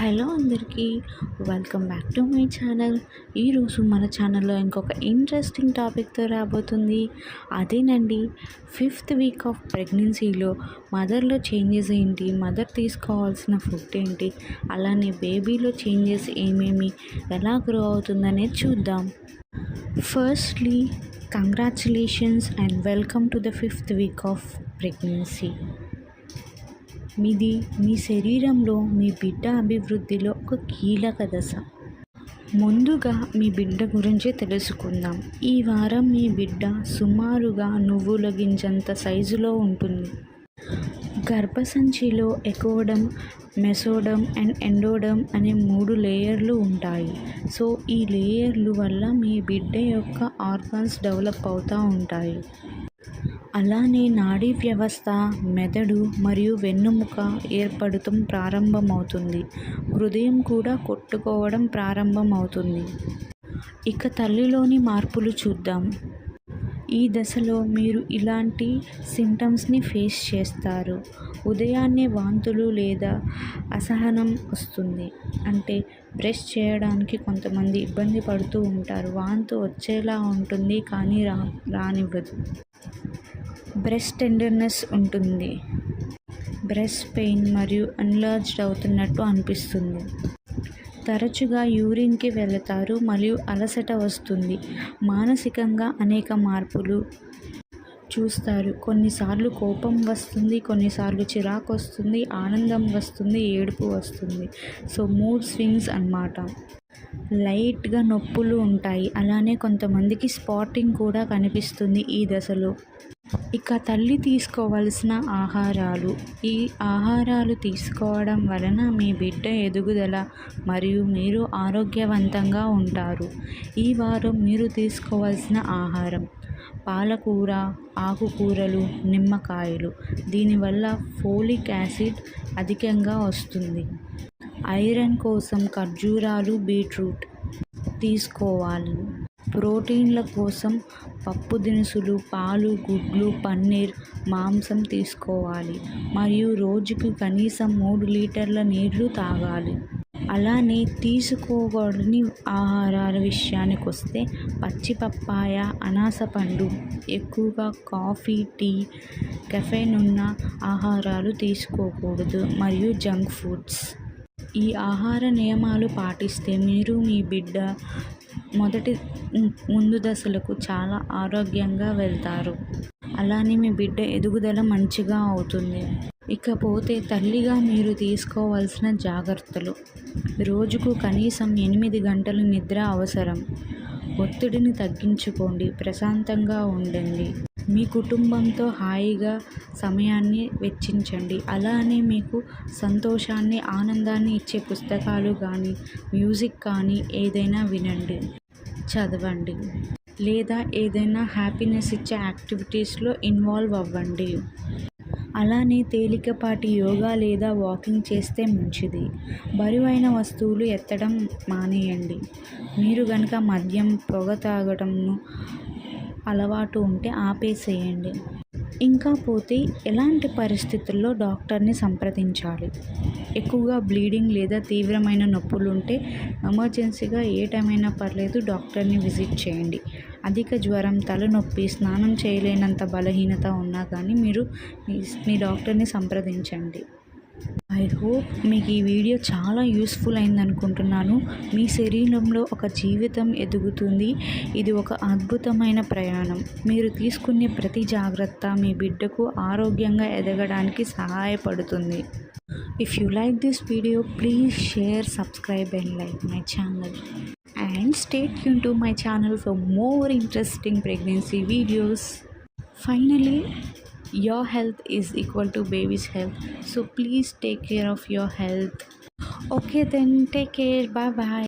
Hello అందరికీ, welcome back to my channel. ఈరోజు మన ఛానల్లో ఇంకొక ఇంట్రెస్టింగ్ టాపిక్తో రాబోతుంది. అదేనండి, 5th వీక్ ఆఫ్ ప్రెగ్నెన్సీలో మదర్లో చేంజెస్ ఏంటి, మదర్ తీసుకోవాల్సిన ఫుడ్ ఏంటి, అలానే బేబీలో చేంజెస్ ఏమేమి, ఎలా గ్రో అవుతుందనేది చూద్దాం. Firstly, congratulations and welcome to the 5th week of pregnancy. మీ శరీరంలో మీ బిడ్డ అభివృద్ధిలో ఒక కీలక దశ. ముందుగా మీ బిడ్డ గురించి తెలుసుకుందాం. ఈ వారం మీ బిడ్డ సుమారుగా నువ్వుల గింజంత సైజులో ఉంటుంది. గర్భసంచిలో ఎకోడమ్, మెసోడమ్ అండ్ ఎండోడమ్ అనే 3 లేయర్లు ఉంటాయి. సో ఈ లేయర్లు వల్ల మీ బిడ్డ యొక్క ఆర్గాన్స్ డెవలప్ అవుతూ ఉంటాయి. అలానే నాడీ వ్యవస్థ, మెదడు మరియు వెన్నుముక ఏర్పడటం ప్రారంభమవుతుంది. హృదయం కూడా కొట్టుకోవడం ప్రారంభమవుతుంది. ఇక తల్లిలోని మార్పులు చూద్దాం. ఈ దశలో మీరు ఇలాంటి సిమ్టమ్స్ని ఫేస్ చేస్తారు. ఉదయాన్నే వాంతులు లేదా అసహనం వస్తుంది. అంటే బ్రష్ చేయడానికి కొంతమంది ఇబ్బంది పడుతూ ఉంటారు. వాంతు వచ్చేలా ఉంటుంది కానీ రానివ్వదు. బ్రెస్ట్ టెండర్నెస్ ఉంటుంది. బ్రెస్ట్ పెయిన్ మరియు ఎన్లార్జ్డ్ అవుతున్నట్టు అనిపిస్తుంది. తరచుగా యూరిన్కి వెళతారు మరియు అలసట వస్తుంది. మానసికంగా అనేక మార్పులు చూస్తారు. కొన్నిసార్లు కోపం వస్తుంది, కొన్నిసార్లు చిరాకు వస్తుంది, ఆనందం వస్తుంది, ఏడుపు వస్తుంది. సో మూడ్ స్వింగ్స్ అన్నమాట. లైట్గా నొప్పులు ఉంటాయి. అలానే కొంతమందికి స్పాటింగ్ కూడా కనిపిస్తుంది ఈ దశలో. ఇక తల్లి తీసుకోవాల్సిన ఆహారాలు. ఈ ఆహారాలు తీసుకోవడం వలన మీ బిడ్డ ఎదుగుదల మరియు మీరు ఆరోగ్యవంతంగా ఉంటారు. ఈ వారం మీరు తీసుకోవాల్సిన ఆహారం: పాలకూర, ఆకుకూరలు, నిమ్మకాయలు. దీనివల్ల ఫోలిక్ యాసిడ్ అధికంగా వస్తుంది. ఐరన్ కోసం ఖర్జూరాలు, బీట్రూట్ తీసుకోవాలి. ప్రోటీన్ల కోసం పప్పు దినుసులు, పాలు, గుడ్లు, పన్నీర్, మాంసం తీసుకోవాలి. మరియు రోజుకి కనీసం 3 లీటర్ల నీళ్లు తాగాలి. అలానే తీసుకోకూడని ఆహారాల విషయానికి వస్తే పచ్చి పప్పాయ, అనాస పండు, ఎక్కువగా కాఫీ, టీ, కెఫెన్ ఉన్న ఆహారాలు తీసుకోకూడదు మరియు జంక్ ఫుడ్స్. ఈ ఆహార నియమాలు పాటిస్తే మీరు మీ బిడ్డ ముందు దశలకు చాలా ఆరోగ్యంగా వెళ్తారు. అలానే మీ బిడ్డ ఎదుగుదల మంచిగా అవుతుంది. ఇకపోతే తల్లిగా మీరు తీసుకోవాల్సిన జాగ్రత్తలు: రోజుకు కనీసం 8 గంటలు నిద్ర అవసరం. ఒత్తిడిని తగ్గించుకోండి, ప్రశాంతంగా ఉండండి. మీ కుటుంబంతో హాయిగా సమయాన్ని వెచ్చించండి. అలానే మీకు సంతోషాన్ని, ఆనందాన్ని ఇచ్చే పుస్తకాలు కానీ, మ్యూజిక్ కానీ ఏదైనా వినండి, చదవండి. లేదా ఏదైనా హ్యాపీనెస్ ఇచ్చే యాక్టివిటీస్లో ఇన్వాల్వ్ అవ్వండి. అలానే తేలికపాటి యోగా లేదా వాకింగ్ చేస్తే మంచిది. బరువైన వస్తువులు ఎత్తడం మానేయండి. మీరు గనక మద్యం, పొగ తాగడంను అలవాటు ఉంటే ఆపేసేయండి. ఇంకా పోతే ఎలాంటి పరిస్థితుల్లో డాక్టర్ని సంప్రదించాలి? ఎక్కువగా బ్లీడింగ్ లేదా తీవ్రమైన నొప్పులు ఉంటే ఎమర్జెన్సీగా ఏ టైం అయినా పర్లేదు డాక్టర్ని విజిట్ చేయండి. అధిక జ్వరం, తలనొప్పి, స్నానం చేయలేనంత బలహీనత ఉన్నా కానీ మీరు మీ డాక్టర్ని సంప్రదించండి. ఐ హోప్ మీకు ఈ వీడియో చాలా యూస్ఫుల్ అయింది అనుకుంటున్నాను. మీ శరీరంలో ఒక జీవితం ఎదుగుతుంది. ఇది ఒక అద్భుతమైన ప్రయాణం. మీరు తీసుకునే ప్రతి జాగ్రత్త మీ బిడ్డకు ఆరోగ్యంగా ఎదగడానికి సహాయపడుతుంది. If you like this video, please share, subscribe and like my channel. And stay tuned to my channel for more interesting pregnancy videos. Finally, your health is equal to baby's health. So please take care of your health. Okay then, take care. Bye bye.